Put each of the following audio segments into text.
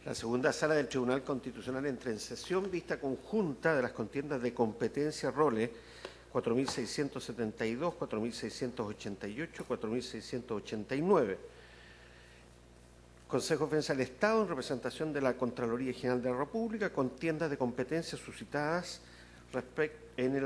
La segunda sala del Tribunal Constitucional entra en sesión vista conjunta de las contiendas de competencia roles 4.672, 4.688, 4.689. Consejo de Defensa del Estado, en representación de la Contraloría General de la República, contiendas de competencia suscitadas entre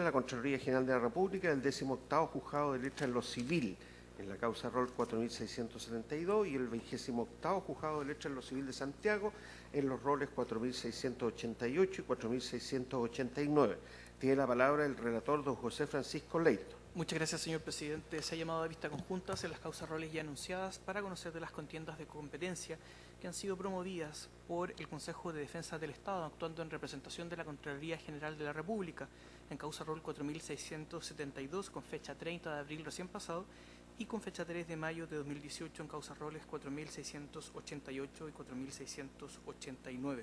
la Contraloría General de la República y el 18º Juzgado de Letras en lo Civil, en la causa rol 4.672, y el 28º Juzgado de Letras en lo Civil de Santiago, en los roles 4.688 y 4.689. Tiene la palabra el relator, don José Francisco Leito. Muchas gracias, señor presidente. Se ha llamado a vista conjuntas en las causas roles ya anunciadas para conocer de las contiendas de competencia que han sido promovidas por el Consejo de Defensa del Estado, actuando en representación de la Contraloría General de la República, en causa rol 4.672, con fecha 30 de abril recién pasado, y con fecha 3 de mayo de 2018, en causa roles 4.688 y 4.689.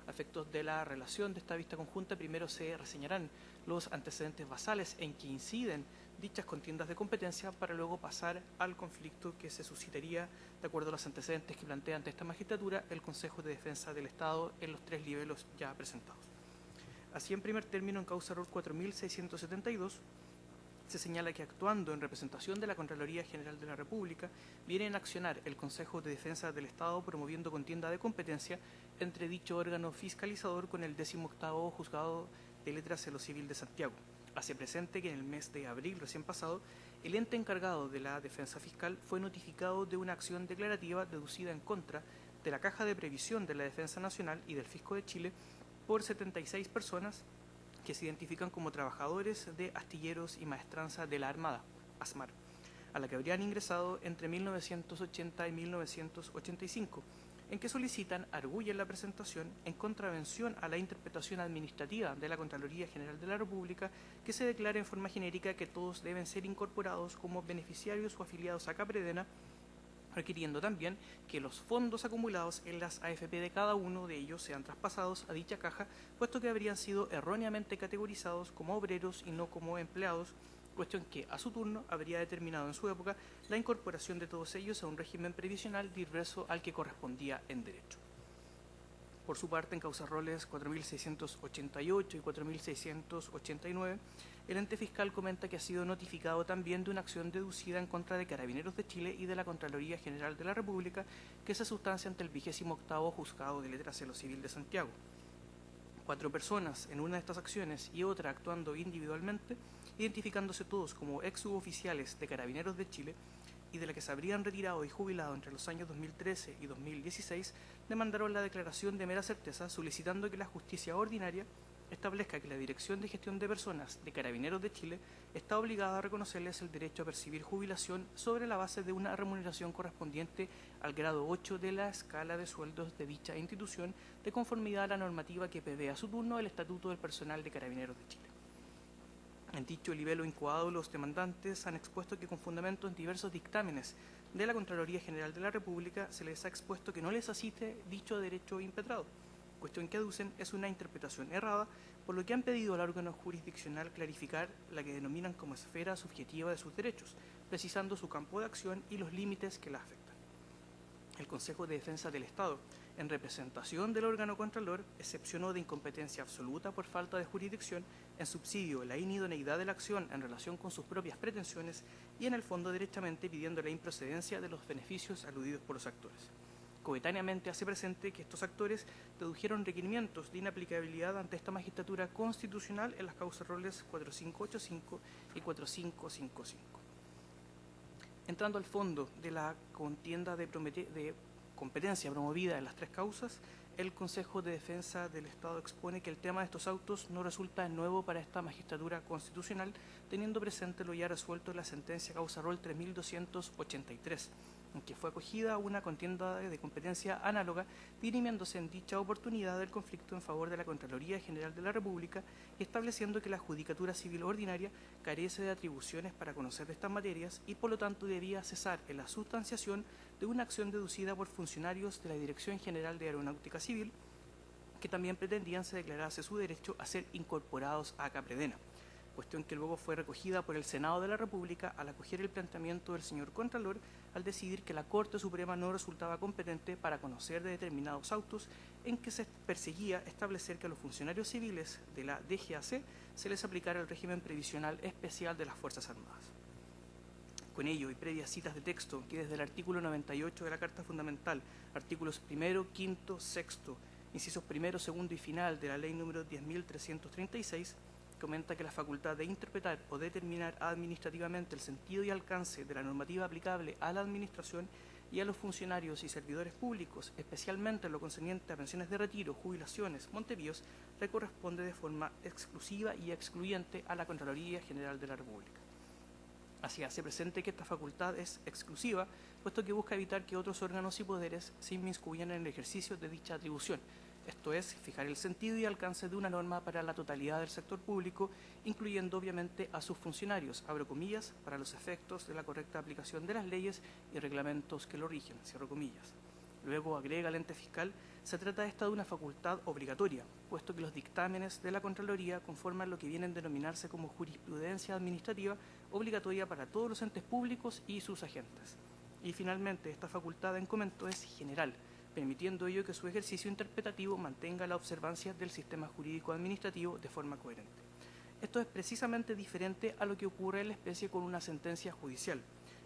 A efectos de la relación de esta vista conjunta, primero se reseñarán los antecedentes basales en que inciden dichas contiendas de competencia para luego pasar al conflicto que se suscitaría de acuerdo a los antecedentes que plantea ante esta magistratura el Consejo de Defensa del Estado en los tres niveles ya presentados. Así, en primer término, en causa rol 4.672, se señala que actuando en representación de la Contraloría General de la República, viene a accionar el Consejo de Defensa del Estado promoviendo contienda de competencia entre dicho órgano fiscalizador con el 18º Juzgado de Letras en lo Civil de Santiago. Hace presente que en el mes de abril recién pasado, el ente encargado de la defensa fiscal fue notificado de una acción declarativa deducida en contra de la Caja de Previsión de la Defensa Nacional y del Fisco de Chile por 76 personas que se identifican como trabajadores de astilleros y maestranza de la Armada, ASMAR, a la que habrían ingresado entre 1980 y 1985, en que solicitan, arguyen la presentación, en contravención a la interpretación administrativa de la Contraloría General de la República, que se declara en forma genérica que todos deben ser incorporados como beneficiarios o afiliados a Capredena, requiriendo también que los fondos acumulados en las AFP de cada uno de ellos sean traspasados a dicha caja, puesto que habrían sido erróneamente categorizados como obreros y no como empleados, cuestión que a su turno habría determinado en su época la incorporación de todos ellos a un régimen previsional diverso al que correspondía en derecho. Por su parte, en causas roles 4.688 y 4.689, el ente fiscal comenta que ha sido notificado también de una acción deducida en contra de Carabineros de Chile y de la Contraloría General de la República que se sustancia ante el 28º Juzgado de Letras en lo Civil de Santiago. 4 personas en una de estas acciones y otra actuando individualmente, identificándose todos como ex suboficiales de Carabineros de Chile y de la que se habrían retirado y jubilado entre los años 2013 y 2016, demandaron la declaración de mera certeza, solicitando que la justicia ordinaria establezca que la Dirección de Gestión de Personas de Carabineros de Chile está obligada a reconocerles el derecho a percibir jubilación sobre la base de una remuneración correspondiente al grado 8 de la escala de sueldos de dicha institución, de conformidad a la normativa que prevé a su turno el Estatuto del Personal de Carabineros de Chile. En dicho libelo incoado, los demandantes han expuesto que con fundamento en diversos dictámenes de la Contraloría General de la República se les ha expuesto que no les asiste dicho derecho impetrado, cuestión que aducen es una interpretación errada, por lo que han pedido al órgano jurisdiccional clarificar la que denominan como esfera subjetiva de sus derechos, precisando su campo de acción y los límites que la afectan. El Consejo de Defensa del Estado, en representación del órgano contralor, excepcionó de incompetencia absoluta por falta de jurisdicción, en subsidio la inidoneidad de la acción en relación con sus propias pretensiones y en el fondo derechamente pidiendo la improcedencia de los beneficios aludidos por los actores. Coetáneamente hace presente que estos actores dedujeron requerimientos de inaplicabilidad ante esta magistratura constitucional en las causas roles 4585 y 4555. Entrando al fondo de la contienda de competencia promovida en las tres causas, el Consejo de Defensa del Estado expone que el tema de estos autos no resulta nuevo para esta magistratura constitucional, teniendo presente lo ya resuelto en la sentencia causa rol 3283, en que fue acogida una contienda de competencia análoga, dirimiéndose en dicha oportunidad el conflicto en favor de la Contraloría General de la República y estableciendo que la Judicatura Civil Ordinaria carece de atribuciones para conocer de estas materias y por lo tanto debía cesar en la sustanciación de una acción deducida por funcionarios de la Dirección General de Aeronáutica Civil que también pretendían se declarase su derecho a ser incorporados a Capredena. cuestión que luego fue recogida por el Senado de la República al acoger el planteamiento del señor Contralor al decidir que la Corte Suprema no resultaba competente para conocer de determinados autos en que se perseguía establecer que a los funcionarios civiles de la DGAC se les aplicara el régimen previsional especial de las Fuerzas Armadas. Con ello, y previas citas de texto que desde el artículo 98 de la Carta Fundamental, artículos 1, 5, 6, incisos 1, 2 y final de la Ley número 10.336, comenta que la facultad de interpretar o determinar administrativamente el sentido y alcance de la normativa aplicable a la Administración y a los funcionarios y servidores públicos, especialmente en lo concerniente a pensiones de retiro, jubilaciones, montevíos, le corresponde de forma exclusiva y excluyente a la Contraloría General de la República. Así hace presente que esta facultad es exclusiva, puesto que busca evitar que otros órganos y poderes se inmiscuyan en el ejercicio de dicha atribución, esto es, fijar el sentido y alcance de una norma para la totalidad del sector público, incluyendo obviamente a sus funcionarios, abro comillas, para los efectos de la correcta aplicación de las leyes y reglamentos que lo rigen, cierro comillas. Luego agrega el ente fiscal, se trata esta de una facultad obligatoria, puesto que los dictámenes de la Contraloría conforman lo que vienen a denominarse como jurisprudencia administrativa obligatoria para todos los entes públicos y sus agentes. Y finalmente, esta facultad en comento es general, permitiendo ello que su ejercicio interpretativo mantenga la observancia del sistema jurídico administrativo de forma coherente. Esto es precisamente diferente a lo que ocurre en la especie con una sentencia judicial.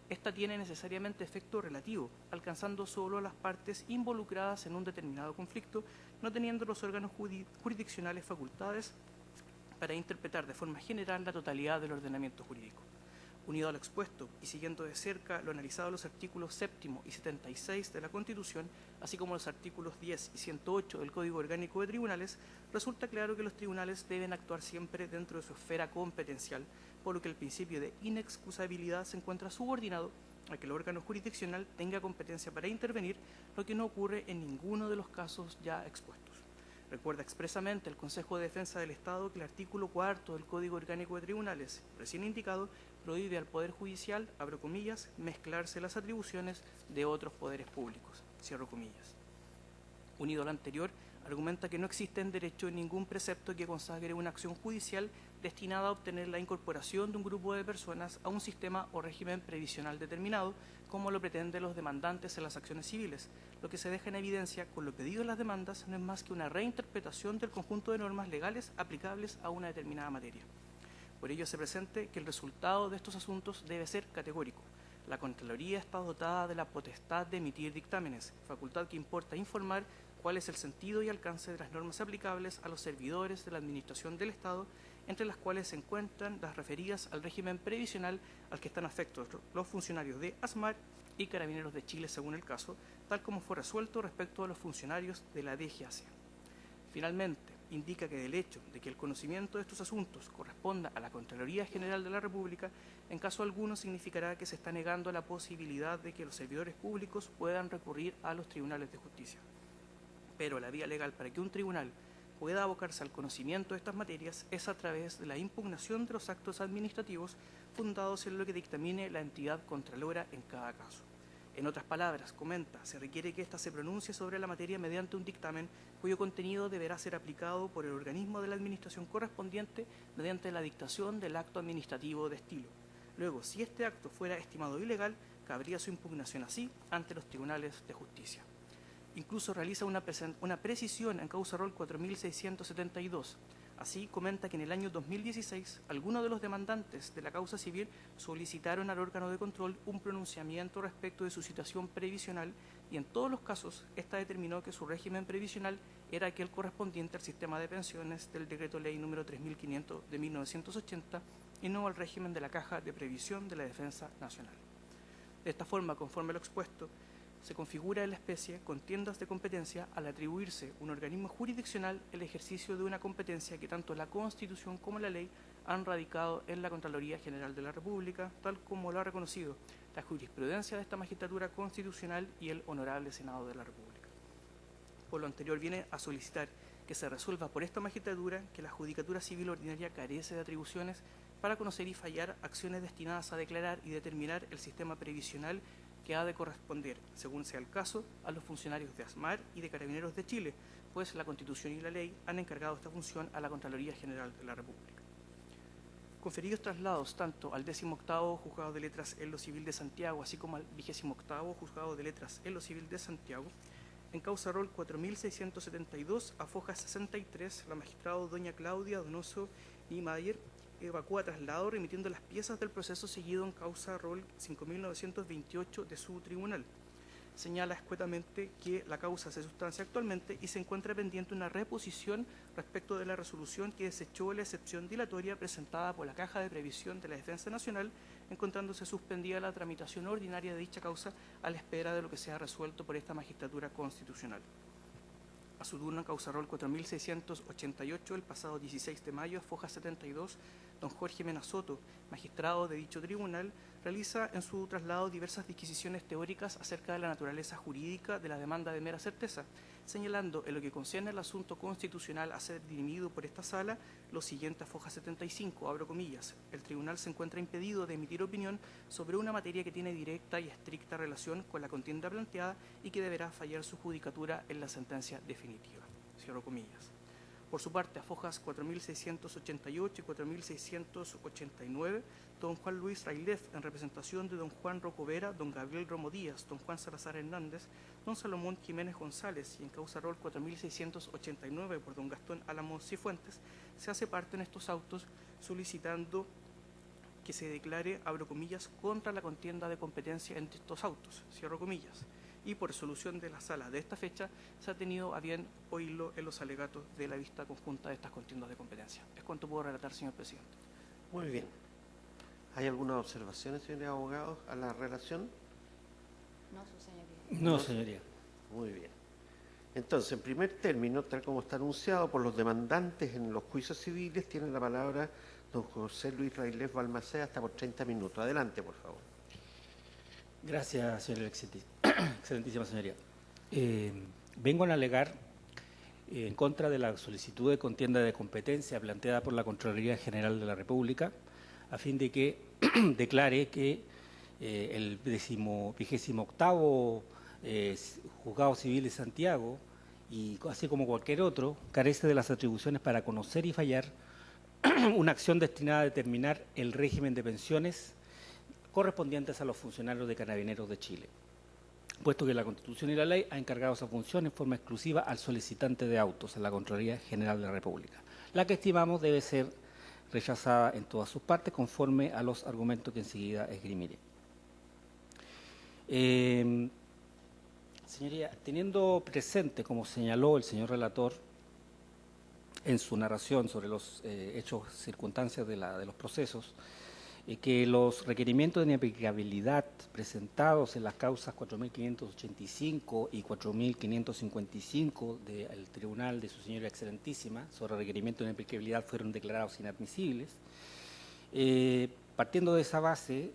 Esta tiene necesariamente efecto relativo, alcanzando solo a las partes involucradas en un determinado conflicto, no teniendo los órganos jurisdiccionales facultades para interpretar de forma general la totalidad del ordenamiento jurídico. Unido a lo expuesto y siguiendo de cerca lo analizado en los artículos 7 y 76 de la Constitución, así como los artículos 10 y 108 del Código Orgánico de Tribunales, resulta claro que los tribunales deben actuar siempre dentro de su esfera competencial, por lo que el principio de inexcusabilidad se encuentra subordinado a que el órgano jurisdiccional tenga competencia para intervenir, lo que no ocurre en ninguno de los casos ya expuestos. Recuerda expresamente el Consejo de Defensa del Estado que el artículo 4 del Código Orgánico de Tribunales, recién indicado, prohíbe al Poder Judicial, abro comillas, mezclarse las atribuciones de otros poderes públicos, cierro comillas. Unido a lo anterior, argumenta que no existe en derecho ningún precepto que consagre una acción judicial destinada a obtener la incorporación de un grupo de personas a un sistema o régimen previsional determinado, como lo pretenden los demandantes en las acciones civiles. Lo que se deja en evidencia con lo pedido en las demandas no es más que una reinterpretación del conjunto de normas legales aplicables a una determinada materia. Por ello se presente que el resultado de estos asuntos debe ser categórico. La Contraloría está dotada de la potestad de emitir dictámenes, facultad que importa informar cuál es el sentido y alcance de las normas aplicables a los servidores de la Administración del Estado, entre las cuales se encuentran las referidas al régimen previsional al que están afectos los funcionarios de ASMAR y Carabineros de Chile según el caso, tal como fue resuelto respecto a los funcionarios de la DGAC. Finalmente, indica que del hecho de que el conocimiento de estos asuntos corresponda a la Contraloría General de la República, en caso alguno significará que se está negando la posibilidad de que los servidores públicos puedan recurrir a los tribunales de justicia. Pero la vía legal para que un tribunal pueda abocarse al conocimiento de estas materias es a través de la impugnación de los actos administrativos fundados en lo que dictamine la entidad contralora en cada caso. En otras palabras, comenta, se requiere que ésta se pronuncie sobre la materia mediante un dictamen cuyo contenido deberá ser aplicado por el organismo de la administración correspondiente mediante la dictación del acto administrativo de estilo. Luego, si este acto fuera estimado ilegal, cabría su impugnación así ante los tribunales de justicia. Incluso realiza una precisión en causa rol 4672. Así comenta que en el año 2016 algunos de los demandantes de la causa civil solicitaron al órgano de control un pronunciamiento respecto de su situación previsional y en todos los casos ésta determinó que su régimen previsional era aquel correspondiente al sistema de pensiones del decreto ley número 3500 de 1980 y no al régimen de la Caja de Previsión de la Defensa Nacional. De esta forma, conforme a lo expuesto, se configura en la especie contiendas de competencia al atribuirse un organismo jurisdiccional el ejercicio de una competencia que tanto la Constitución como la ley han radicado en la Contraloría General de la República, tal como lo ha reconocido la jurisprudencia de esta magistratura constitucional y el Honorable Senado de la República. Por lo anterior viene a solicitar que se resuelva por esta magistratura que la Judicatura Civil Ordinaria carece de atribuciones para conocer y fallar acciones destinadas a declarar y determinar el sistema previsional que ha de corresponder, según sea el caso, a los funcionarios de ASMAR y de Carabineros de Chile, pues la Constitución y la ley han encargado esta función a la Contraloría General de la República. conferidos traslados tanto al 18º Juzgado de Letras en lo Civil de Santiago, así como al 28º Juzgado de Letras en lo Civil de Santiago, en causa rol 4672, a foja 63, la magistrada doña Claudia Donoso Niemeyer evacúa a traslado remitiendo las piezas del proceso seguido en causa rol 5928 de su tribunal. Señala escuetamente que la causa se sustancia actualmente y se encuentra pendiente una reposición respecto de la resolución que desechó la excepción dilatoria presentada por la Caja de Previsión de la Defensa Nacional, encontrándose suspendida la tramitación ordinaria de dicha causa a la espera de lo que sea resuelto por esta magistratura constitucional. A su turno, en causa rol 4688, el pasado 16 de mayo, foja 72, don Jorge Mena Soto, magistrado de dicho tribunal, realiza en su traslado diversas disquisiciones teóricas acerca de la naturaleza jurídica de la demanda de mera certeza, señalando en lo que concierne al asunto constitucional a ser dirimido por esta sala lo siguiente a foja 75, abro comillas: el tribunal se encuentra impedido de emitir opinión sobre una materia que tiene directa y estricta relación con la contienda planteada y que deberá fallar su judicatura en la sentencia definitiva, cierro comillas. Por su parte, a fojas 4688 y 4689, don Juan Luis Railef, en representación de don Juan Rocovera, don Gabriel Romo Díaz, don Juan Salazar Hernández, don Salomón Jiménez González y en causa rol 4689 por don Gastón Álamos Cifuentes, se hace parte en estos autos solicitando que se declare, abro comillas, contra la contienda de competencia entre estos autos, cierro comillas, y por resolución de la sala de esta fecha se ha tenido a bien oírlo en los alegatos de la vista conjunta de estas contiendas de competencia. Es cuanto puedo relatar, señor presidente. Muy bien. ¿Hay algunas observaciones, señores abogados, a la relación? No, su señoría. No, señoría. Muy bien. Entonces, en primer término, tal como está anunciado por los demandantes en los juicios civiles, tiene la palabra don José Luis Railef Balmaceda hasta por 30 minutos. Adelante, por favor. Gracias, señora excelentísima señoría. Vengo a alegar en contra de la solicitud de contienda de competencia planteada por la Contraloría General de la República, a fin de que declare que el 28º Juzgado Civil de Santiago, y así como cualquier otro, carece de las atribuciones para conocer y fallar una acción destinada a determinar el régimen de pensiones correspondientes a los funcionarios de Carabineros de Chile, puesto que la Constitución y la ley ha encargado esa función en forma exclusiva al solicitante de autos, a la Contraloría General de la República, la que estimamos debe ser rechazada en todas sus partes conforme a los argumentos que enseguida esgrimiré. Señoría, teniendo presente, como señaló el señor relator en su narración sobre los hechos, circunstancias de los procesos, que los requerimientos de inaplicabilidad presentados en las causas 4.585 y 4.555 del Tribunal de su Señora Excelentísima sobre requerimiento de inaplicabilidad fueron declarados inadmisibles. Partiendo de esa base,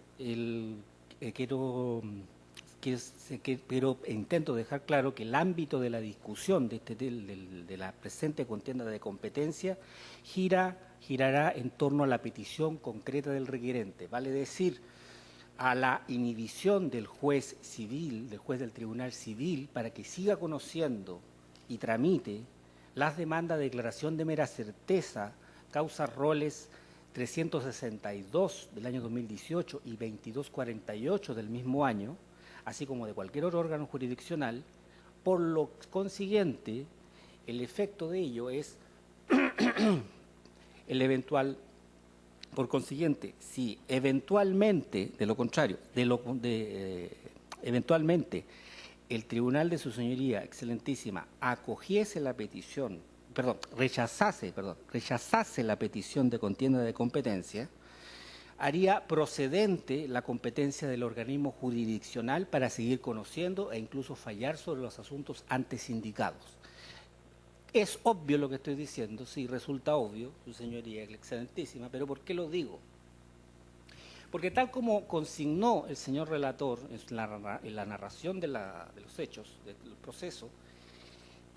pero intento dejar claro que el ámbito de la discusión de la presente contienda de competencia girará en torno a la petición concreta del requerente, vale decir, a la inhibición del juez civil, del juez del Tribunal Civil, para que siga conociendo y tramite las demandas de declaración de mera certeza, causa roles 362 del año 2018 y 2248 del mismo año, así como de cualquier otro órgano jurisdiccional. Por lo consiguiente, el efecto de ello es el eventual, por consiguiente, si eventualmente, de lo contrario, eventualmente el Tribunal de su Señoría Excelentísima acogiese la petición, rechazase la petición de contienda de competencia, haría procedente la competencia del organismo jurisdiccional para seguir conociendo e incluso fallar sobre los asuntos antes indicados. Es obvio lo que estoy diciendo, sí, resulta obvio, su señoría excelentísima, pero ¿por qué lo digo? Porque tal como consignó el señor relator en la narración de los hechos, del proceso,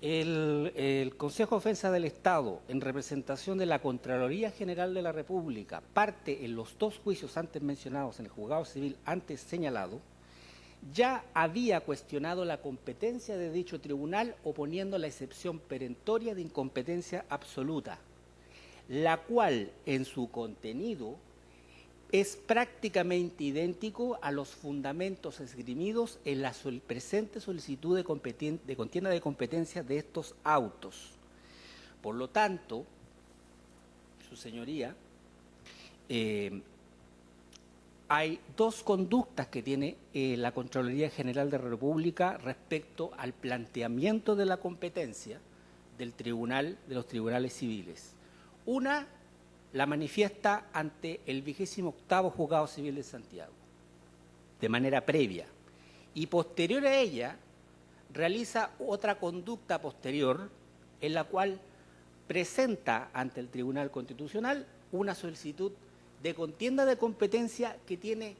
el Consejo de Defensa del Estado, en representación de la Contraloría General de la República, parte en los dos juicios antes mencionados en el juzgado civil antes señalado, ya había cuestionado la competencia de dicho tribunal oponiendo la excepción perentoria de incompetencia absoluta. la cual en su contenido es prácticamente idéntico a los fundamentos esgrimidos en la presente solicitud de contienda de competencia de estos autos. Por lo tanto, su señoría, hay dos conductas que tiene la Contraloría General de la República respecto al planteamiento de la competencia del tribunal, de los tribunales civiles. Una la manifiesta ante el 28º Juzgado Civil de Santiago, de manera previa, y posterior a ella realiza otra conducta posterior en la cual presenta ante el Tribunal Constitucional una solicitud de contienda de competencia que tiene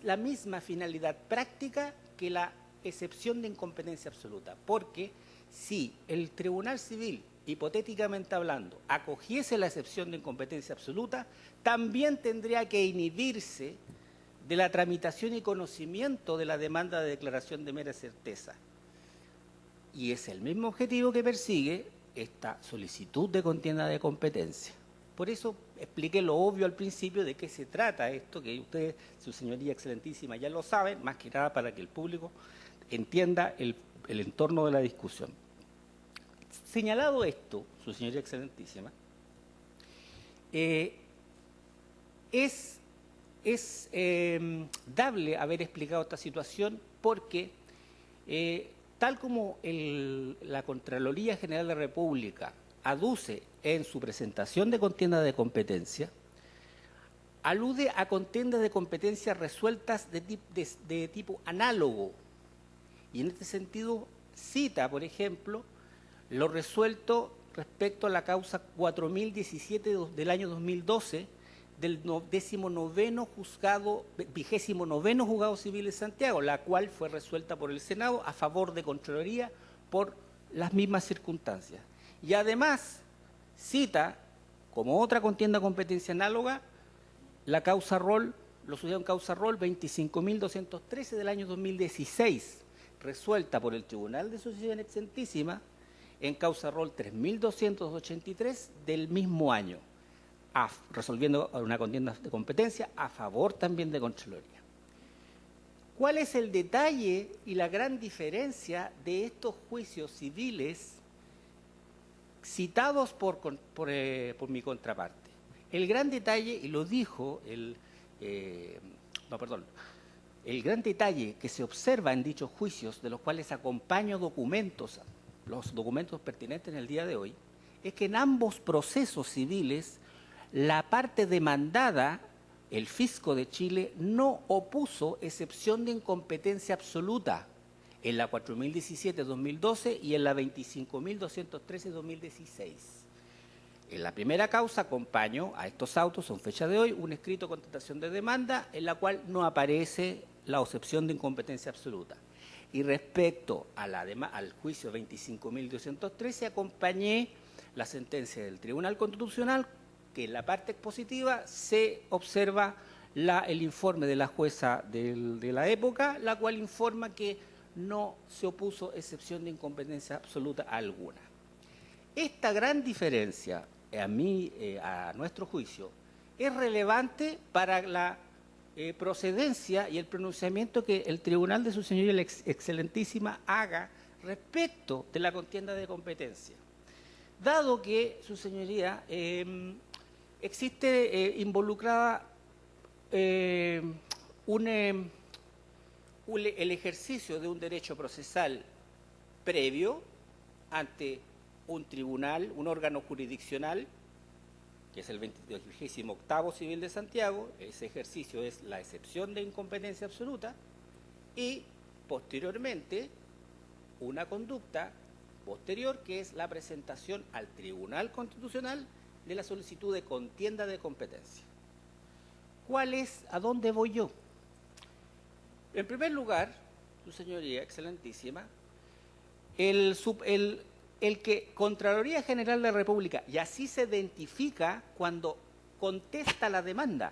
la misma finalidad práctica que la excepción de incompetencia absoluta, porque si el Tribunal Civil, hipotéticamente hablando, acogiese la excepción de incompetencia absoluta, también tendría que inhibirse de la tramitación y conocimiento de la demanda de declaración de mera certeza. Y es el mismo objetivo que persigue esta solicitud de contienda de competencia. Por eso expliqué lo obvio al principio de qué se trata esto, que ustedes, su señoría excelentísima, ya lo saben, más que nada para que el público entienda el entorno de la discusión. Señalado esto, su señoría excelentísima, es dable haber explicado esta situación porque, tal como la Contraloría General de la República aduce en su presentación de contienda de competencia, alude a contiendas de competencia resueltas de tipo análogo. Y en este sentido cita, por ejemplo, lo resuelto respecto a la causa 4017 del año 2012 del 29º Juzgado Civil de Santiago, la cual fue resuelta por el Senado a favor de Contraloría por las mismas circunstancias. Y además cita, como otra contienda de competencia análoga, la causa Roll, lo sucedido en causa Roll 25.213 del año 2016, resuelta por el Tribunal de Sucesión Excelentísima en causa Roll 3.283 del mismo año, resolviendo una contienda de competencia a favor también de Contraloría. ¿Cuál es el detalle y la gran diferencia de estos juicios civiles citados por mi contraparte? El gran detalle, y lo dijo el gran detalle que se observa en dichos juicios, de los cuales acompaño documentos, los documentos pertinentes en el día de hoy, es que en ambos procesos civiles la parte demandada, el Fisco de Chile, no opuso excepción de incompetencia absoluta en la 4017-2012 y en la 25.213-2016. En la primera causa acompaño a estos autos, son fecha de hoy, un escrito de contestación de demanda en la cual no aparece la excepción de incompetencia absoluta. Y respecto a al juicio 25.213 acompañé la sentencia del Tribunal Constitucional, que en la parte expositiva se observa el informe de la jueza de la época, la cual informa que no se opuso excepción de incompetencia absoluta alguna. Esta gran diferencia, a nuestro juicio, es relevante para la procedencia y el pronunciamiento que el Tribunal de su Señoría la Excelentísima haga respecto de la contienda de competencia. Dado que, su Señoría, existe involucrada el ejercicio de un derecho procesal previo ante un tribunal, un órgano jurisdiccional, que es el 28º Civil de Santiago, ese ejercicio es la excepción de incompetencia absoluta, y posteriormente una conducta posterior que es la presentación al Tribunal Constitucional de la solicitud de contienda de competencia. ¿A dónde voy yo? En primer lugar, su Señoría Excelentísima, el que Contraloría General de la República, y así se identifica cuando contesta la demanda,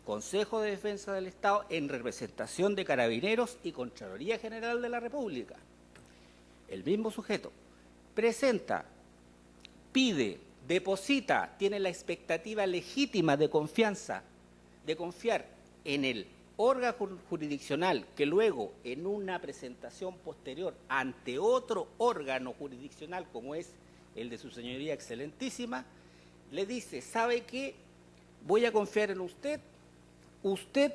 Consejo de Defensa del Estado en representación de Carabineros y Contraloría General de la República, el mismo sujeto, pide deposita, tiene la expectativa legítima de confianza, de confiar en el órgano jurisdiccional que luego en una presentación posterior ante otro órgano jurisdiccional como es el de su señoría excelentísima, le dice, ¿sabe qué? Voy a confiar en usted, usted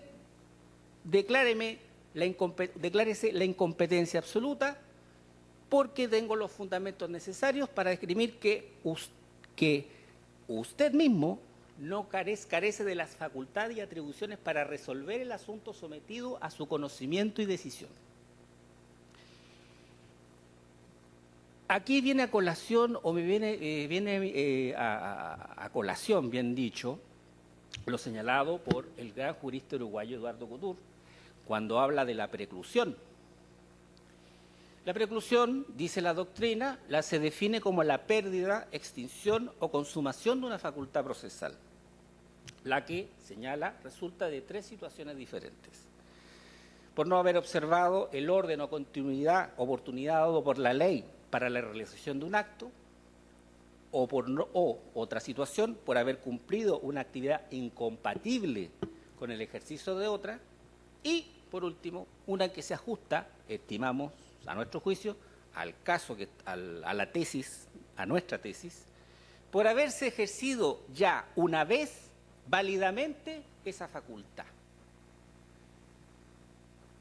declárese la incompetencia absoluta porque tengo los fundamentos necesarios para esgrimir que usted mismo no carece de las facultades y atribuciones para resolver el asunto sometido a su conocimiento y decisión. Aquí viene a colación, o me viene a colación, bien dicho, lo señalado por el gran jurista uruguayo Eduardo Couture, cuando habla de la preclusión. La preclusión, dice la doctrina, se define como la pérdida, extinción o consumación de una facultad procesal, la que, señala, resulta de tres situaciones diferentes. Por no haber observado el orden o continuidad, oportunidad dado por la ley para la realización de un acto, o otra situación, por haber cumplido una actividad incompatible con el ejercicio de otra, y, por último, una que se ajusta, estimamos, a nuestro juicio, al caso, a nuestra tesis, por haberse ejercido ya una vez válidamente esa facultad.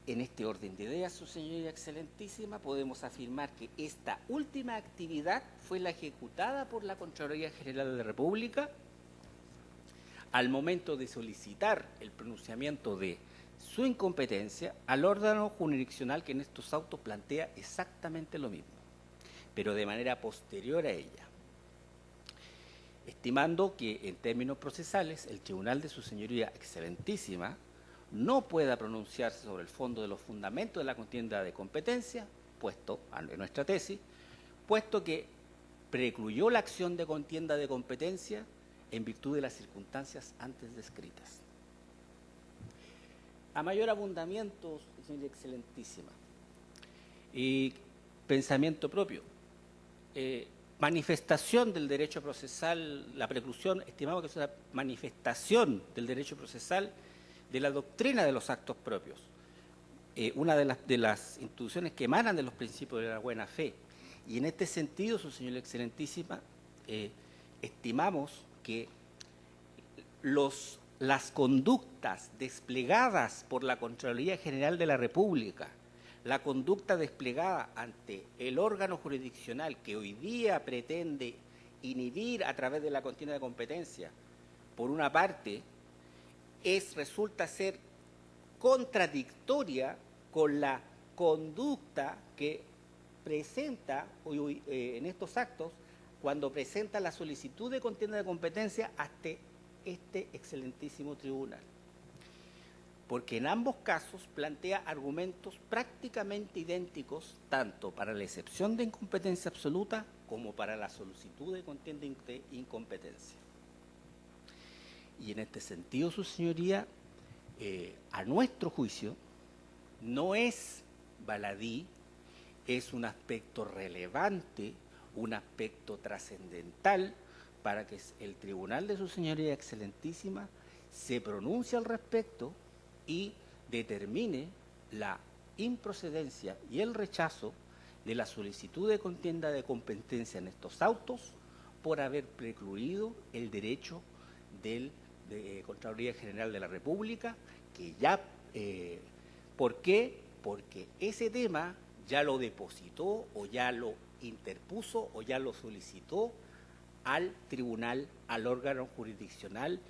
En este orden de ideas, su señoría excelentísima, podemos afirmar que esta última actividad fue la ejecutada por la Contraloría General de la República al momento de solicitar el pronunciamiento de su incompetencia al órgano jurisdiccional que en estos autos plantea exactamente lo mismo, pero de manera posterior a ella, estimando que en términos procesales el Tribunal de su señoría excelentísima no pueda pronunciarse sobre el fondo de los fundamentos de la contienda de competencia, puesto en nuestra tesis, puesto que precluyó la acción de contienda de competencia en virtud de las circunstancias antes descritas. A mayor abundamiento, señoría excelentísima, y pensamiento propio, manifestación del derecho procesal, la preclusión, estimamos que es una manifestación del derecho procesal de la doctrina de los actos propios, una de las instituciones que emanan de los principios de la buena fe. Y en este sentido, su señoría excelentísima, estimamos que las conductas desplegadas por la Contraloría General de la República, la conducta desplegada ante el órgano jurisdiccional que hoy día pretende inhibir a través de la contienda de competencia, por una parte, resulta ser contradictoria con la conducta que presenta en estos actos cuando presenta la solicitud de contienda de competencia ante este excelentísimo tribunal. Porque en ambos casos plantea argumentos prácticamente idénticos tanto para la excepción de incompetencia absoluta como para la solicitud de contienda de incompetencia. Y en este sentido, su señoría, a nuestro juicio, no es baladí, es un aspecto relevante, un aspecto trascendental para que el tribunal de su señoría excelentísima se pronuncie al respecto y determine la improcedencia y el rechazo de la solicitud de contienda de competencia en estos autos por haber precluido el derecho de Contraloría General de la República, que ya, ¿por qué? Porque ese tema ya lo depositó o ya lo interpuso o ya lo solicitó al tribunal, al órgano jurisdiccional,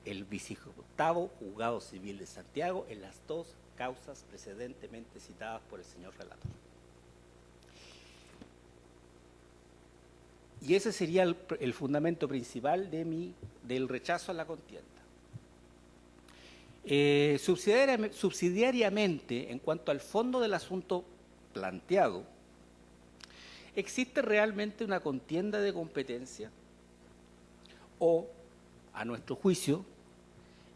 el 28º Juzgado Civil de Santiago, en las dos causas precedentemente citadas por el señor relator. Y ese sería el fundamento principal del rechazo a la contienda. Subsidiariamente, en cuanto al fondo del asunto planteado, ¿existe realmente una contienda de competencia? O, a nuestro juicio,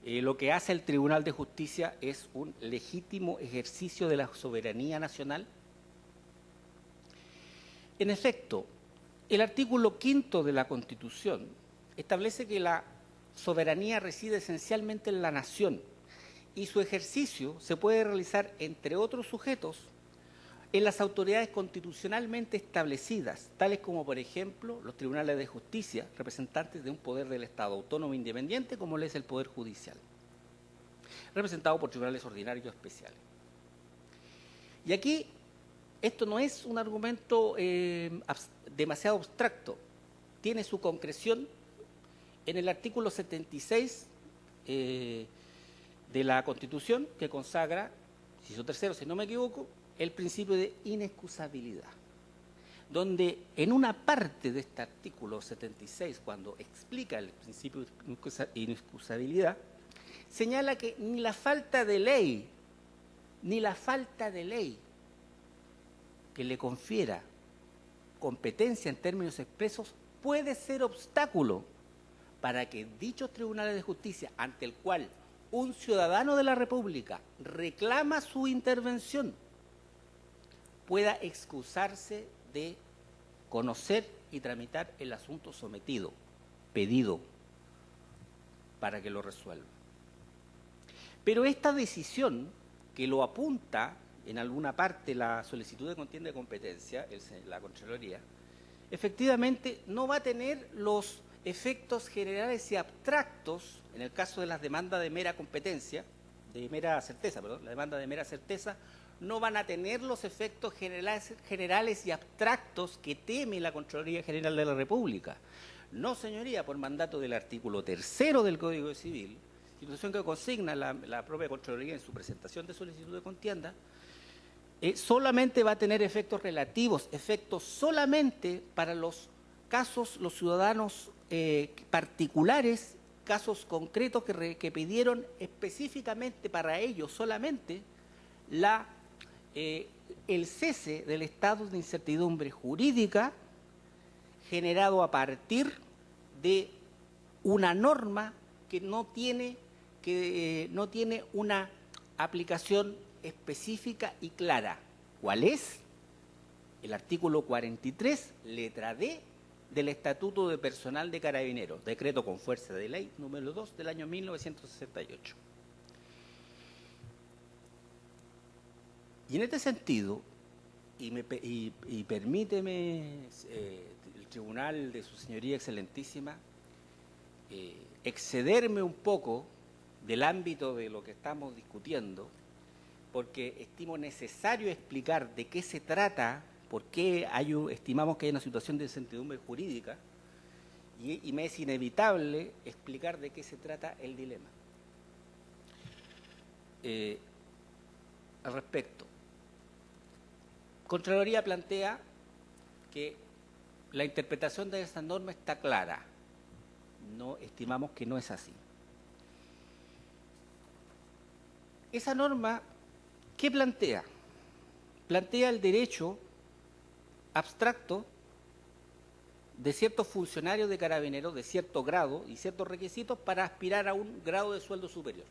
lo que hace el Tribunal de Justicia es un legítimo ejercicio de la soberanía nacional. En efecto, el artículo 5 de la Constitución establece que la soberanía reside esencialmente en la nación y su ejercicio se puede realizar, entre otros sujetos, en las autoridades constitucionalmente establecidas, tales como, por ejemplo, los tribunales de justicia, representantes de un poder del Estado autónomo e independiente, como lo es el Poder Judicial, representado por tribunales ordinarios especiales. Y aquí, esto no es un argumento demasiado abstracto, tiene su concreción en el artículo 76 de la Constitución, que consagra, inciso tercero, si no me equivoco, el principio de inexcusabilidad, donde en una parte de este artículo 76, cuando explica el principio de inexcusabilidad, señala que ni la falta de ley que le confiera competencia en términos expresos puede ser obstáculo para que dichos tribunales de justicia, ante el cual un ciudadano de la República reclama su intervención, pueda excusarse de conocer y tramitar el asunto sometido, pedido, para que lo resuelva. Pero esta decisión, que lo apunta en alguna parte la solicitud de contienda de competencia, la Contraloría, efectivamente no va a tener los efectos generales y abstractos, en el caso de las demandas de mera competencia, de mera certeza, perdón, la demanda de mera certeza, no van a tener los efectos generales y abstractos que teme la Contraloría General de la República. No, señoría, por mandato del artículo 3 del Código Civil, situación que consigna la propia Contraloría en su presentación de solicitud de contienda, solamente va a tener efectos relativos, efectos solamente para los casos, los ciudadanos particulares, casos concretos que pidieron específicamente para ellos solamente el cese del estado de incertidumbre jurídica generado a partir de una norma que no tiene una aplicación específica y clara. ¿Cuál es? El artículo 43, letra D, del Estatuto de Personal de Carabineros, decreto con fuerza de ley número 2 del año 1968. Y en este sentido, y permíteme, el Tribunal de su Señoría Excelentísima, excederme un poco del ámbito de lo que estamos discutiendo, porque estimo necesario explicar de qué se trata, por qué estimamos que hay una situación de incertidumbre jurídica, y me es inevitable explicar de qué se trata el dilema. Al respecto, Contraloría plantea que la interpretación de esa norma está clara. No, estimamos que no es así. Esa norma, ¿qué plantea? Plantea el derecho abstracto de ciertos funcionarios de carabineros de cierto grado y ciertos requisitos para aspirar a un grado de sueldo superior,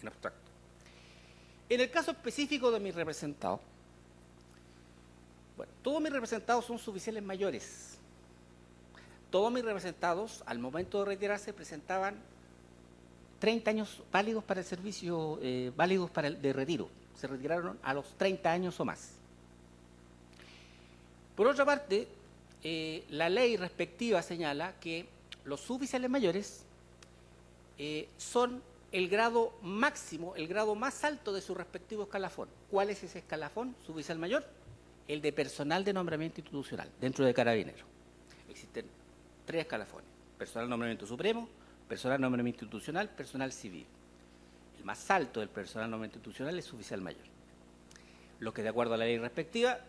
en abstracto. En el caso específico de mis representados, bueno, todos mis representados son suboficiales mayores. Todos mis representados, al momento de retirarse, presentaban 30 años válidos para el servicio, válidos para de retiro. Se retiraron a los 30 años o más. Por otra parte, la ley respectiva señala que los suboficiales mayores son el grado máximo, el grado más alto de su respectivo escalafón. ¿Cuál es ese escalafón suboficial mayor? El de personal de nombramiento institucional, dentro de Carabineros. Existen 3 escalafones: personal de nombramiento supremo, personal de nombramiento institucional, personal civil. El más alto del personal de nombramiento institucional es suboficial mayor. Los que, de acuerdo a la ley respectiva,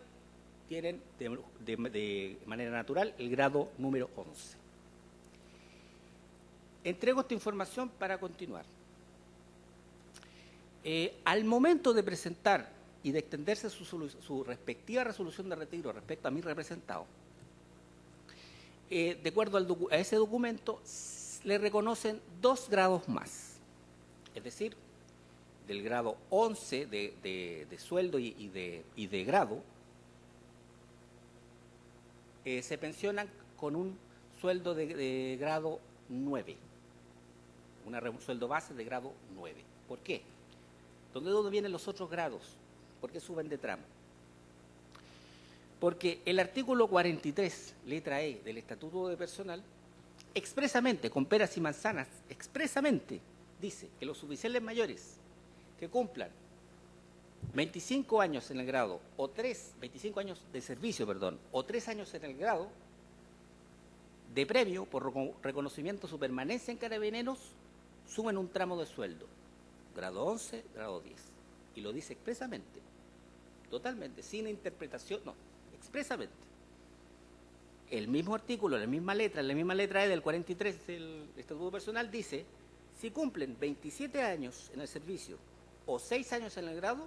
tienen de manera natural el grado número 11. Entrego esta información para continuar. Al momento de presentar y de extenderse su respectiva resolución de retiro respecto a mi representado, de acuerdo a ese documento, le reconocen 2 grados más. Es decir, del grado 11 de sueldo y de grado, se pensionan con un sueldo de grado 9, un sueldo base de grado 9. ¿Por qué? ¿Dónde vienen los otros grados? ¿Por qué suben de tramo? Porque el artículo 43, letra E, del Estatuto de Personal, expresamente, con peras y manzanas, expresamente dice que los oficiales mayores que cumplan 25 años en el grado, 25 años de servicio, o 3 años en el grado, de premio por reconocimiento de su permanencia en Carabineros, suben un tramo de sueldo, grado 11, grado 10. Y lo dice expresamente, totalmente, sin interpretación, no, expresamente. El mismo artículo, la misma letra E del 43 del Estatuto Personal dice, si cumplen 27 años en el servicio o 6 años en el grado,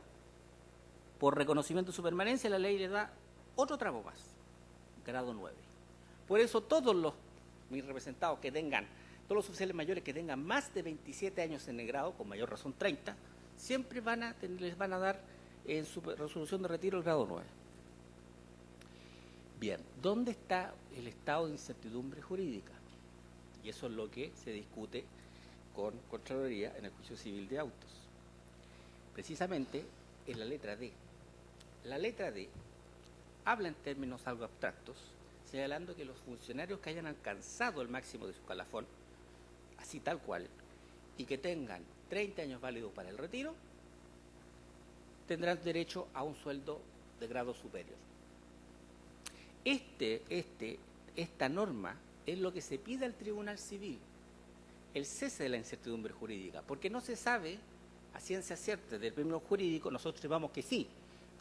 por reconocimiento de su permanencia, la ley le da otro tramo más, grado 9. Por eso todos mis representados que tengan, todos los oficiales mayores que tengan más de 27 años en el grado, con mayor razón 30, siempre les van a dar en su resolución de retiro el grado 9. Bien, ¿dónde está el estado de incertidumbre jurídica? Y eso es lo que se discute con Contraloría en el juicio civil de autos. Precisamente en la letra D. La letra D habla en términos algo abstractos, señalando que los funcionarios que hayan alcanzado el máximo de su escalafón, así tal cual, y que tengan 30 años válidos para el retiro, tendrán derecho a un sueldo de grado superior. Esta norma es lo que se pide al Tribunal Civil, el cese de la incertidumbre jurídica, porque no se sabe a ciencia cierta del término jurídico, nosotros estimamos que sí,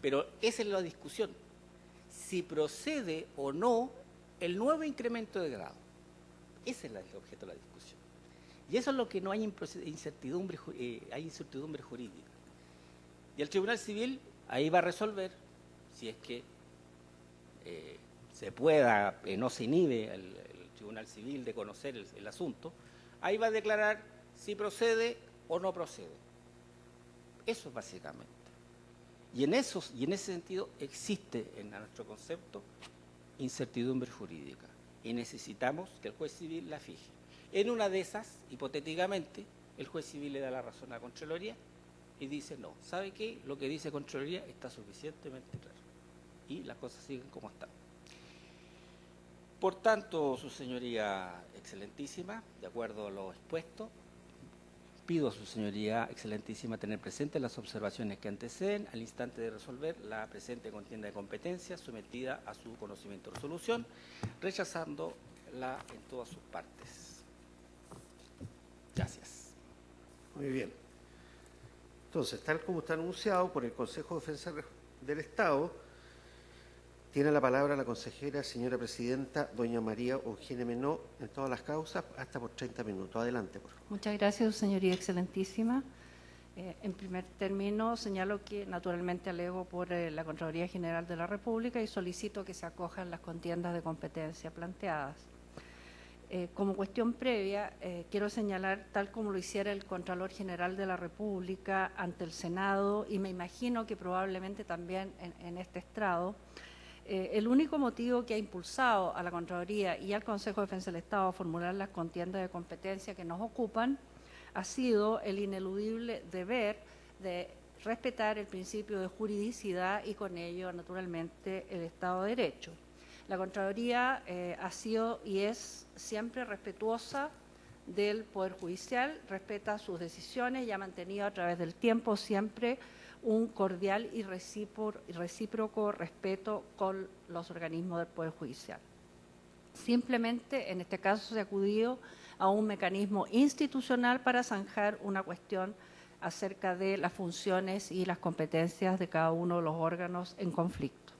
pero esa es la discusión, si procede o no el nuevo incremento de grado. Ese es el objeto de la discusión. Y eso es lo que no hay incertidumbre, hay incertidumbre jurídica. Y el Tribunal Civil ahí va a resolver si es que se pueda, no se inhibe el Tribunal Civil de conocer el asunto, ahí va a declarar si procede o no procede. Eso es básicamente. Y en ese sentido existe en nuestro concepto incertidumbre jurídica y necesitamos que el juez civil la fije. En una de esas, hipotéticamente, el juez civil le da la razón a Contraloría y dice no, ¿sabe qué? Lo que dice Contraloría está suficientemente claro y las cosas siguen como están. Por tanto, su señoría excelentísima, de acuerdo a lo expuesto, pido a su señoría excelentísima tener presentes las observaciones que anteceden al instante de resolver la presente contienda de competencia sometida a su conocimiento y resolución, rechazándola en todas sus partes. Gracias. Muy bien. Entonces, tal como está anunciado por el Consejo de Defensa del Estado, tiene la palabra la consejera, señora presidenta, doña María Eugenia Menó, en todas las causas, hasta por 30 minutos. Adelante, por favor. Muchas gracias, señoría excelentísima. En primer término, señalo que naturalmente alego por la Contraloría General de la República y solicito que se acojan las contiendas de competencia planteadas. Como cuestión previa, quiero señalar, tal como lo hiciera el Contralor General de la República ante el Senado, y me imagino que probablemente también en este estrado, el único motivo que ha impulsado a la Contraloría y al Consejo de Defensa del Estado a formular las contiendas de competencia que nos ocupan ha sido el ineludible deber de respetar el principio de juridicidad y con ello, naturalmente, el Estado de Derecho. La Contraloría ha sido y es siempre respetuosa del Poder Judicial, respeta sus decisiones y ha mantenido a través del tiempo siempre un cordial y recíproco respeto con los organismos del Poder Judicial. Simplemente, en este caso, se ha acudido a un mecanismo institucional para zanjar una cuestión acerca de las funciones y las competencias de cada uno de los órganos en conflicto.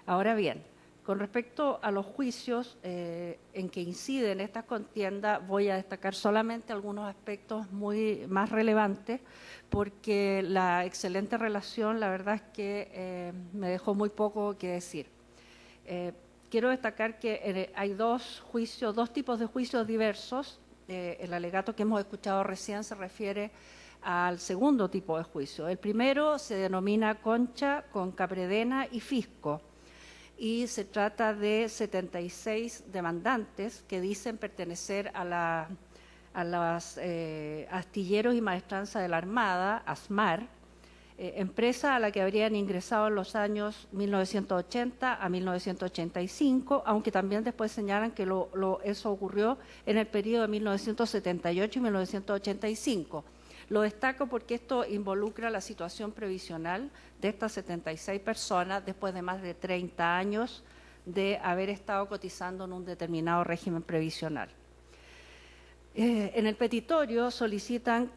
Ahora bien, con respecto a los juicios en que inciden estas contiendas, voy a destacar solamente algunos aspectos más relevantes, porque la excelente relación, la verdad es que me dejó muy poco que decir. Quiero destacar que hay dos tipos de juicios diversos. El alegato que hemos escuchado recién se refiere al segundo tipo de juicio. El primero se denomina concha con capredena y fisco. y se trata de 76 demandantes que dicen pertenecer a los astilleros y maestranza de la Armada, ASMAR, empresa a la que habrían ingresado en los años 1980 a 1985, aunque también después señalan que eso ocurrió en el periodo de 1978 y 1985. Lo destaco porque esto involucra la situación previsional de estas 76 personas después de más de 30 años de haber estado cotizando en un determinado régimen previsional. En el petitorio solicitan,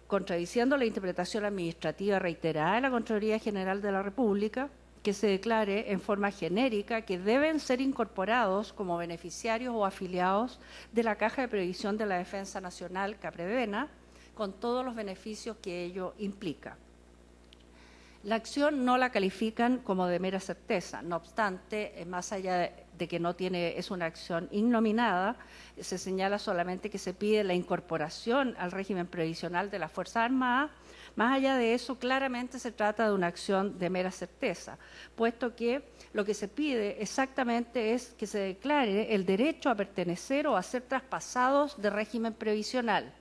contradiciendo la interpretación administrativa reiterada de la Contraloría General de la República, que se declare en forma genérica que deben ser incorporados como beneficiarios o afiliados de la Caja de Previsión de la Defensa Nacional, CAPREVENA, con todos los beneficios que ello implica. La acción no la califican como de mera certeza, no obstante, más allá de que es una acción innominada, se señala solamente que se pide la incorporación al régimen previsional de las Fuerzas Armadas. Más allá de eso, claramente se trata de una acción de mera certeza, puesto que lo que se pide exactamente es que se declare el derecho a pertenecer o a ser traspasados de régimen previsional.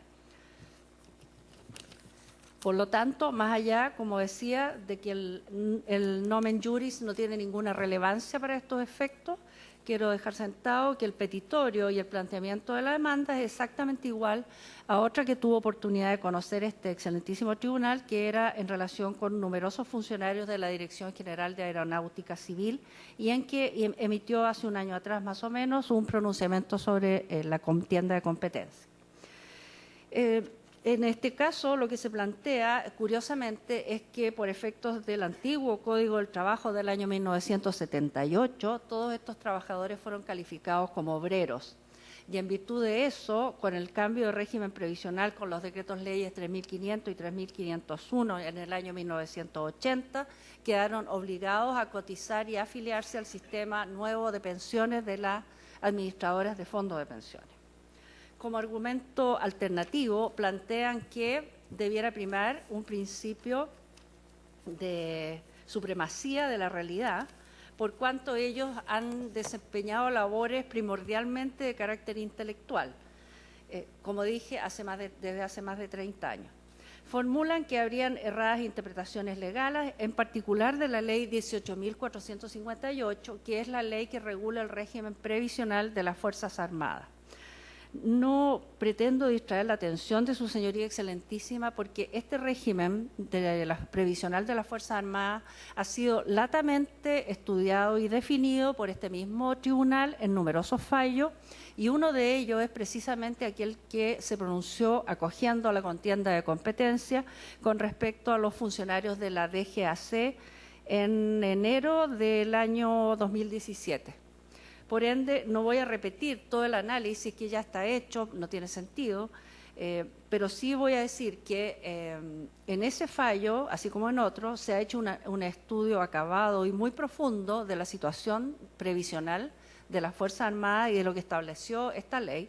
Por lo tanto, más allá, como decía, de que el nomen juris no tiene ninguna relevancia para estos efectos, quiero dejar sentado que el petitorio y el planteamiento de la demanda es exactamente igual a otra que tuvo oportunidad de conocer este excelentísimo tribunal, que era en relación con numerosos funcionarios de la Dirección General de Aeronáutica Civil y en que emitió hace un año atrás más o menos un pronunciamiento sobre la contienda de competencia. En este caso, lo que se plantea, curiosamente, es que por efectos del antiguo Código del Trabajo del año 1978, todos estos trabajadores fueron calificados como obreros. Y en virtud de eso, con el cambio de régimen previsional, con los decretos leyes 3.500 y 3.501 en el año 1980, quedaron obligados a cotizar y afiliarse al sistema nuevo de pensiones de las administradoras de fondos de pensiones. Como argumento alternativo, plantean que debiera primar un principio de supremacía de la realidad, por cuanto ellos han desempeñado labores primordialmente de carácter intelectual, como dije, desde hace más de 30 años. Formulan que habrían erradas interpretaciones legales, en particular de la Ley 18.458, que es la ley que regula el régimen previsional de las Fuerzas Armadas. No pretendo distraer la atención de su señoría excelentísima porque este régimen previsional de las Fuerzas Armadas ha sido latamente estudiado y definido por este mismo tribunal en numerosos fallos, y uno de ellos es precisamente aquel que se pronunció acogiendo a la contienda de competencia con respecto a los funcionarios de la DGAC en enero del año 2017. Por ende, no voy a repetir todo el análisis que ya está hecho, no tiene sentido, pero sí voy a decir que en ese fallo, así como en otros, se ha hecho un estudio acabado y muy profundo de la situación previsional de las Fuerzas Armadas y de lo que estableció esta ley,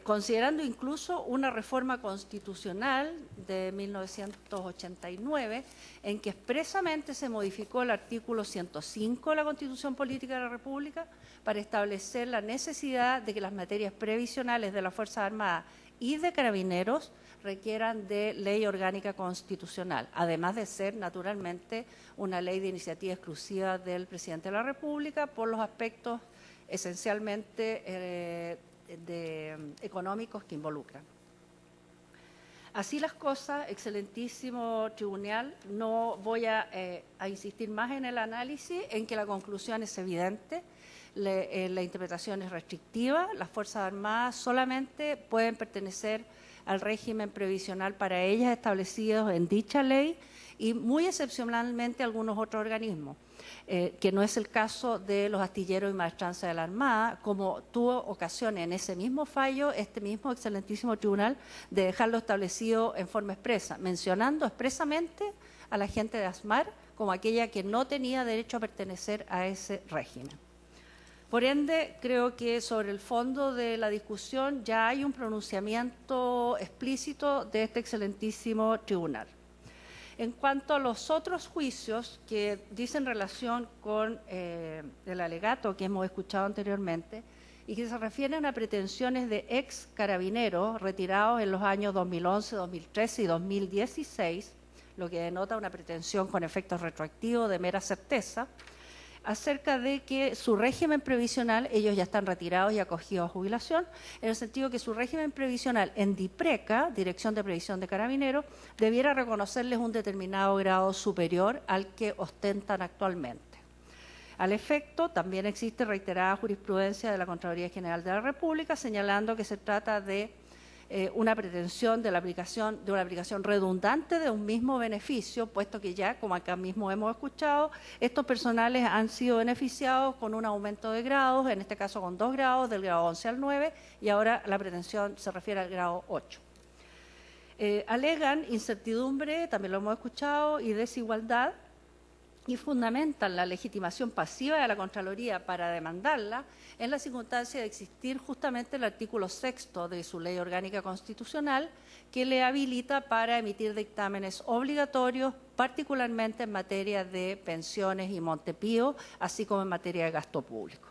considerando incluso una reforma constitucional de 1989 en que expresamente se modificó el artículo 105 de la Constitución Política de la República para establecer la necesidad de que las materias previsionales de las Fuerzas Armadas y de Carabineros requieran de ley orgánica constitucional, además de ser naturalmente una ley de iniciativa exclusiva del Presidente de la República por los aspectos esencialmente económicos que involucran. Así las cosas, excelentísimo tribunal, no voy a insistir más en el análisis, en que la conclusión es evidente, la interpretación es restrictiva, las Fuerzas Armadas solamente pueden pertenecer al régimen previsional para ellas establecidos en dicha ley y muy excepcionalmente algunos otros organismos. Que no es el caso de los astilleros y maestranza de la Armada, como tuvo ocasión en ese mismo fallo, este mismo excelentísimo tribunal, de dejarlo establecido en forma expresa, mencionando expresamente a la gente de ASMAR como aquella que no tenía derecho a pertenecer a ese régimen. Por ende, creo que sobre el fondo de la discusión ya hay un pronunciamiento explícito de este excelentísimo tribunal. En cuanto a los otros juicios que dicen relación con el alegato que hemos escuchado anteriormente y que se refieren a pretensiones de ex carabineros retirados en los años 2011, 2013 y 2016, lo que denota una pretensión con efectos retroactivos de mera certeza, acerca de que su régimen previsional, ellos ya están retirados y acogidos a jubilación, en el sentido que su régimen previsional en DIPRECA, Dirección de Previsión de Carabineros, debiera reconocerles un determinado grado superior al que ostentan actualmente. Al efecto, también existe reiterada jurisprudencia de la Contraloría General de la República señalando que se trata de una pretensión de una aplicación redundante de un mismo beneficio, puesto que ya, como acá mismo hemos escuchado, estos personales han sido beneficiados con un aumento de grados, en este caso con 2 grados, del grado 11 al 9, y ahora la pretensión se refiere al grado 8. Alegan incertidumbre, también lo hemos escuchado, y desigualdad, y fundamentan la legitimación pasiva de la Contraloría para demandarla en la circunstancia de existir justamente el artículo 6º de su Ley Orgánica Constitucional que le habilita para emitir dictámenes obligatorios, particularmente en materia de pensiones y Montepío, así como en materia de gasto público.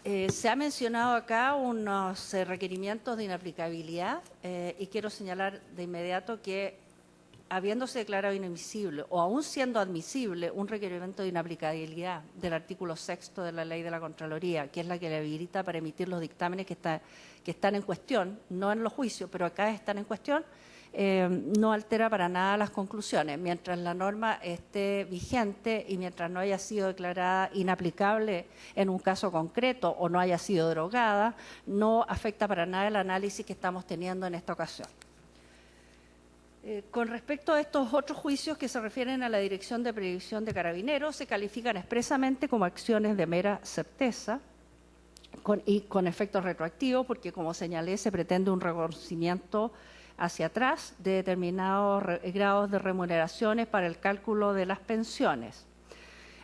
Se ha mencionado acá unos requerimientos de inaplicabilidad y quiero señalar de inmediato que habiéndose declarado inadmisible o aún siendo admisible un requerimiento de inaplicabilidad del artículo 6º de la Ley de la Contraloría, que es la que le habilita para emitir los dictámenes que están en cuestión, no en los juicios, pero acá están en cuestión, no altera para nada las conclusiones. Mientras la norma esté vigente y mientras no haya sido declarada inaplicable en un caso concreto o no haya sido derogada, no afecta para nada el análisis que estamos teniendo en esta ocasión. Con respecto a estos otros juicios que se refieren a la Dirección de Previsión de Carabineros, se califican expresamente como acciones de mera certeza y con efectos retroactivos, porque como señalé, se pretende un reconocimiento hacia atrás de determinados grados de remuneraciones para el cálculo de las pensiones.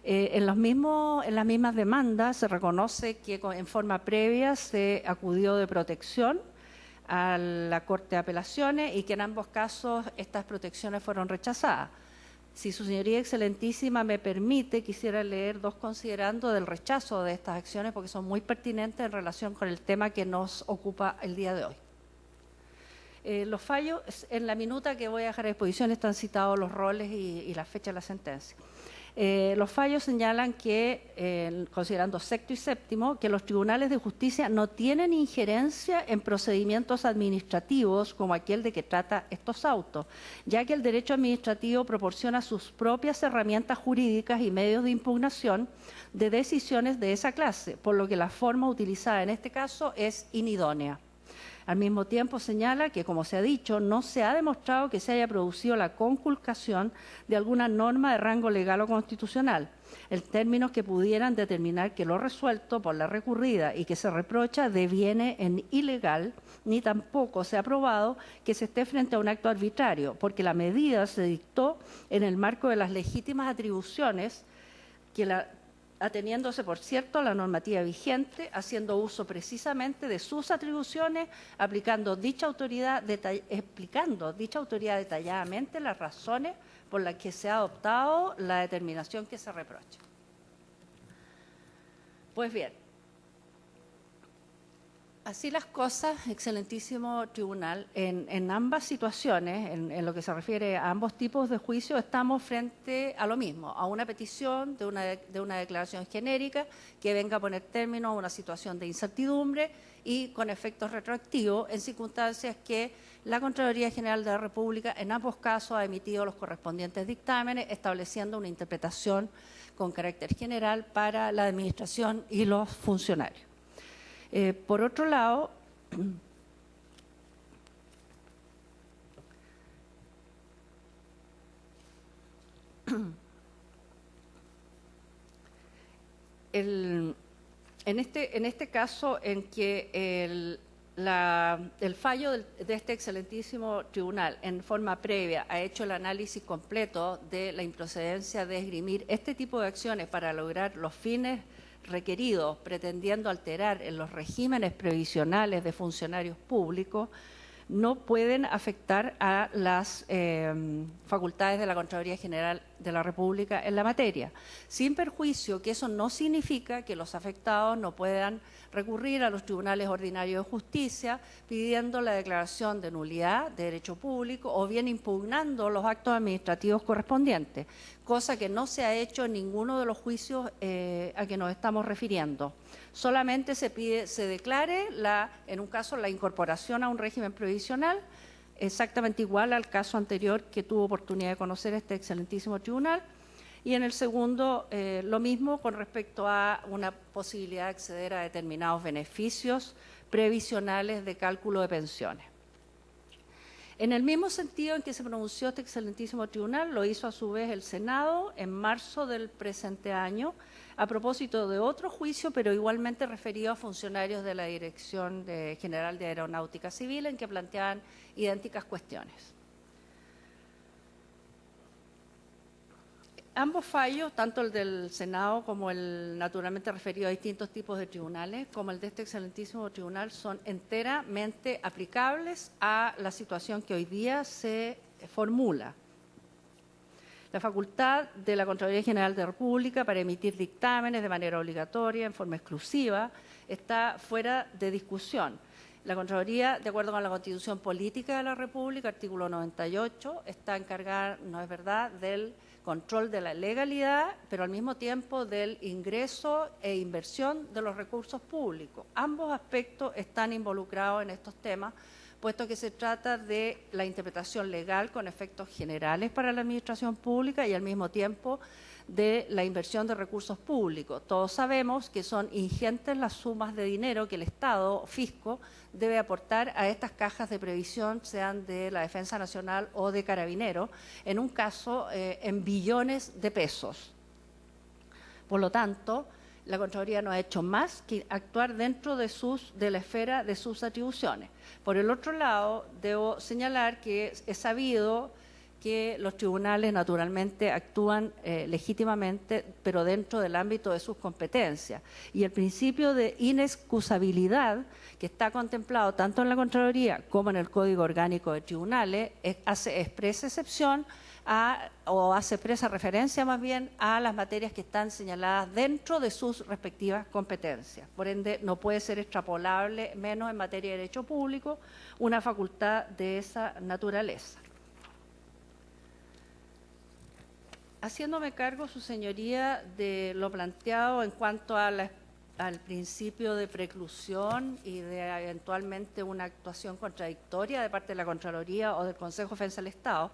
En las mismas demandas se reconoce que en forma previa se acudió de protección a la Corte de Apelaciones y que en ambos casos estas protecciones fueron rechazadas. Si su señoría excelentísima me permite, quisiera leer 2 considerandos del rechazo de estas acciones porque son muy pertinentes en relación con el tema que nos ocupa el día de hoy. Los fallos, en la minuta que voy a dejar a disposición están citados los roles y la fecha de la sentencia. Los fallos señalan que, considerando 6º y 7º, que los tribunales de justicia no tienen injerencia en procedimientos administrativos como aquel de que trata estos autos, ya que el derecho administrativo proporciona sus propias herramientas jurídicas y medios de impugnación de decisiones de esa clase, por lo que la forma utilizada en este caso es inidónea. Al mismo tiempo señala que, como se ha dicho, no se ha demostrado que se haya producido la conculcación de alguna norma de rango legal o constitucional, en términos que pudieran determinar que lo resuelto por la recurrida y que se reprocha deviene en ilegal, ni tampoco se ha probado que se esté frente a un acto arbitrario, porque la medida se dictó en el marco de las legítimas atribuciones ateniéndose, por cierto, a la normativa vigente, haciendo uso precisamente de sus atribuciones, explicando dicha autoridad detalladamente las razones por las que se ha adoptado la determinación que se reprocha. Pues bien, así las cosas, excelentísimo tribunal, en ambas situaciones, en lo que se refiere a ambos tipos de juicio, estamos frente a lo mismo, a una petición de una declaración genérica que venga a poner término a una situación de incertidumbre y con efectos retroactivos en circunstancias que la Contraloría General de la República en ambos casos ha emitido los correspondientes dictámenes estableciendo una interpretación con carácter general para la administración y los funcionarios. Por otro lado, en este caso en que el fallo de este excelentísimo tribunal en forma previa ha hecho el análisis completo de la improcedencia de esgrimir este tipo de acciones para lograr los fines requeridos, pretendiendo alterar en los regímenes previsionales de funcionarios públicos, no pueden afectar a las facultades de la Contraloría General de la República en la materia, sin perjuicio que eso no significa que los afectados no puedan recurrir a los tribunales ordinarios de justicia pidiendo la declaración de nulidad de derecho público o bien impugnando los actos administrativos correspondientes, cosa que no se ha hecho en ninguno de los juicios a que nos estamos refiriendo. Solamente se pide, se declare, en un caso, la incorporación a un régimen previsional, exactamente igual al caso anterior que tuvo oportunidad de conocer este excelentísimo tribunal, y en el segundo lo mismo con respecto a una posibilidad de acceder a determinados beneficios previsionales de cálculo de pensiones. En el mismo sentido en que se pronunció este excelentísimo tribunal, lo hizo a su vez el Senado en marzo del presente año, a propósito de otro juicio, pero igualmente referido a funcionarios de la Dirección General de Aeronáutica Civil, en que planteaban idénticas cuestiones. Ambos fallos, tanto el del Senado como el naturalmente referido a distintos tipos de tribunales, como el de este excelentísimo tribunal, son enteramente aplicables a la situación que hoy día se formula. La facultad de la Contraloría General de la República para emitir dictámenes de manera obligatoria, en forma exclusiva, está fuera de discusión. La Contraloría, de acuerdo con la Constitución Política de la República, artículo 98, está encargada, no es verdad, del control de la legalidad, pero al mismo tiempo del ingreso e inversión de los recursos públicos. Ambos aspectos están involucrados en estos temas, puesto que se trata de la interpretación legal con efectos generales para la administración pública y al mismo tiempo de la inversión de recursos públicos. Todos sabemos que son ingentes las sumas de dinero que el Estado, fisco, debe aportar a estas cajas de previsión, sean de la Defensa Nacional o de Carabineros, en un caso en billones de pesos. Por lo tanto, la Contraloría no ha hecho más que actuar dentro de la esfera de sus atribuciones. Por el otro lado, debo señalar que es sabido que los tribunales naturalmente actúan legítimamente, pero dentro del ámbito de sus competencias. Y el principio de inexcusabilidad, que está contemplado tanto en la Contraloría como en el Código Orgánico de Tribunales, hace expresa excepción o hace expresa referencia más bien a las materias que están señaladas dentro de sus respectivas competencias. Por ende, no puede ser extrapolable, menos en materia de derecho público, una facultad de esa naturaleza. Haciéndome cargo, su señoría, de lo planteado en cuanto a al principio de preclusión y de eventualmente una actuación contradictoria de parte de la Contraloría o del Consejo de Defensa del Estado,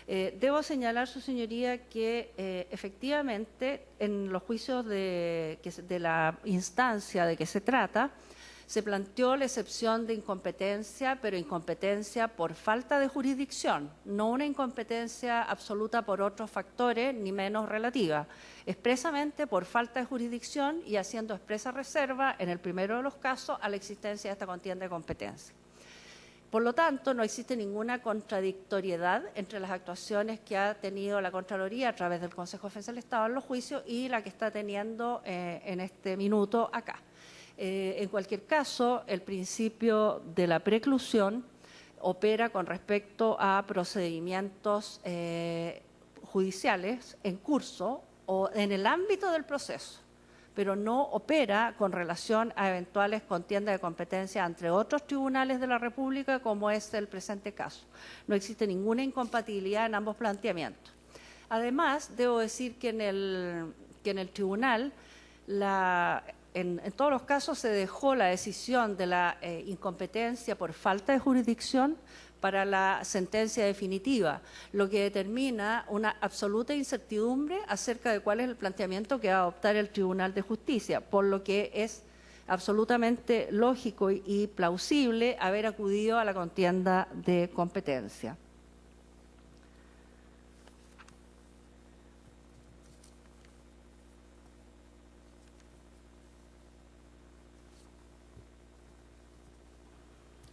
debo señalar, su señoría, que efectivamente en los juicios de la instancia de que se trata, se planteó la excepción de incompetencia, pero incompetencia por falta de jurisdicción, no una incompetencia absoluta por otros factores, ni menos relativa, expresamente por falta de jurisdicción y haciendo expresa reserva, en el primero de los casos, a la existencia de esta contienda de competencia. Por lo tanto, no existe ninguna contradictoriedad entre las actuaciones que ha tenido la Contraloría a través del Consejo de Defensa del Estado en los juicios y la que está teniendo en este minuto acá. En cualquier caso, el principio de la preclusión opera con respecto a procedimientos judiciales en curso o en el ámbito del proceso, pero no opera con relación a eventuales contiendas de competencia entre otros tribunales de la República, como es el presente caso. No existe ninguna incompatibilidad en ambos planteamientos. Además, debo decir que en el tribunal, en todos los casos se dejó la decisión de la incompetencia por falta de jurisdicción para la sentencia definitiva, lo que determina una absoluta incertidumbre acerca de cuál es el planteamiento que va a adoptar el Tribunal de Justicia, por lo que es absolutamente lógico y plausible haber acudido a la contienda de competencia.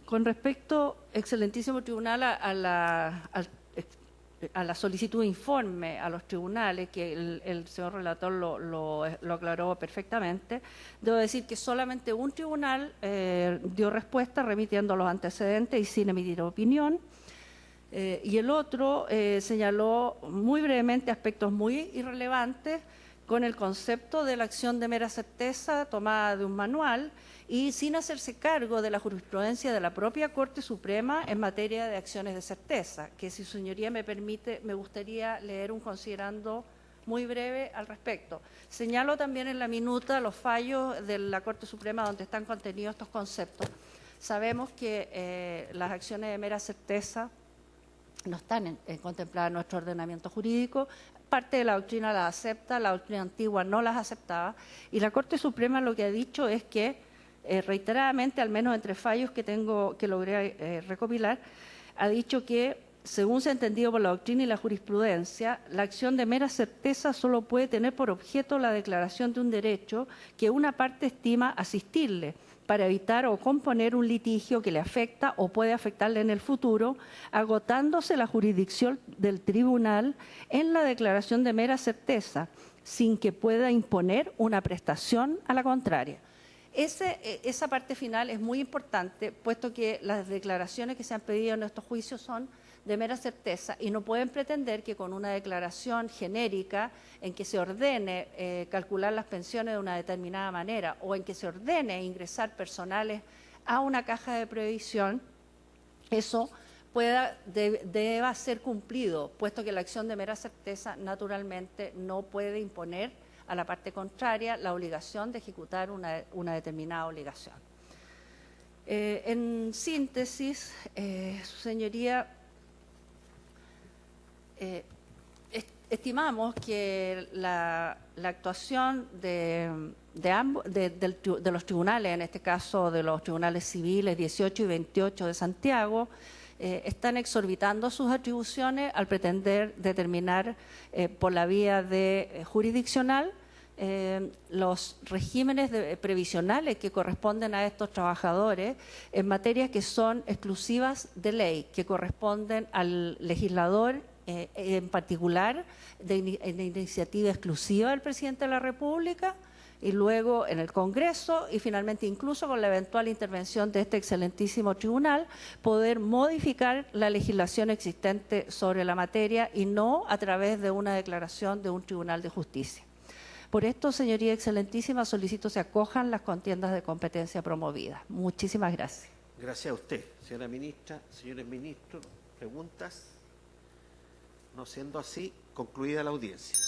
Con respecto, excelentísimo tribunal, al a la solicitud de informe a los tribunales, que el señor relator lo aclaró perfectamente, debo decir que solamente un tribunal dio respuesta remitiendo los antecedentes y sin emitir opinión. Y el otro señaló muy brevemente aspectos muy irrelevantes con el concepto de la acción de mera certeza tomada de un manual y sin hacerse cargo de la jurisprudencia de la propia Corte Suprema en materia de acciones de certeza, que si su señoría me permite, me gustaría leer un considerando muy breve al respecto. Señalo también en la minuta los fallos de la Corte Suprema donde están contenidos estos conceptos. Sabemos que las acciones de mera certeza no están contempladas en nuestro ordenamiento jurídico, parte de la doctrina las acepta, la doctrina antigua no las aceptaba, y la Corte Suprema lo que ha dicho es que, reiteradamente, al menos entre fallos que logré recopilar, ha dicho que, según se ha entendido por la doctrina y la jurisprudencia, la acción de mera certeza solo puede tener por objeto la declaración de un derecho que una parte estima asistirle, para evitar o componer un litigio que le afecta o puede afectarle en el futuro, agotándose la jurisdicción del tribunal en la declaración de mera certeza, sin que pueda imponer una prestación a la contraria. Esa parte final es muy importante, puesto que las declaraciones que se han pedido en estos juicios son de mera certeza y no pueden pretender que con una declaración genérica en que se ordene calcular las pensiones de una determinada manera o en que se ordene ingresar personales a una caja de previsión, eso deba ser cumplido, puesto que la acción de mera certeza naturalmente no puede imponer a la parte contraria la obligación de ejecutar una determinada obligación. En síntesis, su señoría, estimamos que la actuación de los tribunales, en este caso de los tribunales civiles 18 y 28 de Santiago, están exorbitando sus atribuciones al pretender determinar por la vía jurisdiccional los regímenes previsionales que corresponden a estos trabajadores en materias que son exclusivas de ley, que corresponden al legislador en particular de iniciativa exclusiva del presidente de la República y luego en el Congreso y finalmente incluso con la eventual intervención de este excelentísimo tribunal poder modificar la legislación existente sobre la materia y no a través de una declaración de un tribunal de justicia. Por esto, señoría excelentísima, solicito se acojan las contiendas de competencia promovidas. Muchísimas gracias. Gracias a usted, señora ministra. Señores ministros, ¿preguntas? No siendo así, concluida la audiencia.